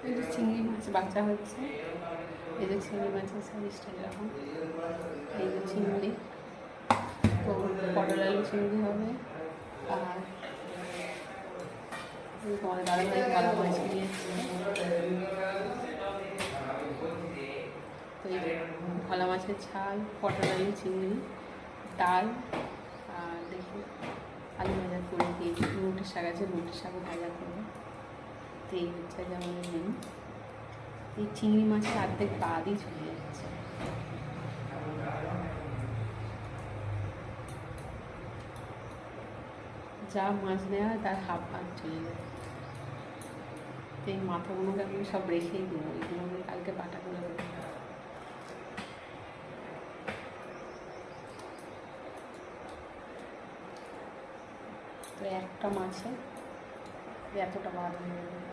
এই যে চিংড়ি মাছ বাঁচা হচ্ছে, এই যে চিংড়ি মাছের সাইজটা এরকম, এই যে চিংড়ি, তো পটল আলু চিংড়ি হবে। আর তোমাদের দাদাভাই কলা মাছ নিয়ে এসছে, তো এই ভোলা মাছের ঝাল, পটল আলু চিংড়ি, ডাল, আর দেখি আলু ভাজা করে দিয়েছি, রুটির শাক আছে, রুটির শাকও ভাজা করবো। তো এই হচ্ছে যেমন মেনু। এই চিংড়ি মাছের অর্ধেক বাদই চলে যাচ্ছে। যা মাছ নেওয়া হয় তার হাফ ভাগ চলে যায়। তো এই মাথাগুলোকে আমি সব রেখেই দেবো, এগুলোকে কালকে বাটা করে দেবো। তো একটা মাছে এতটা বাদ হয়ে যাবে।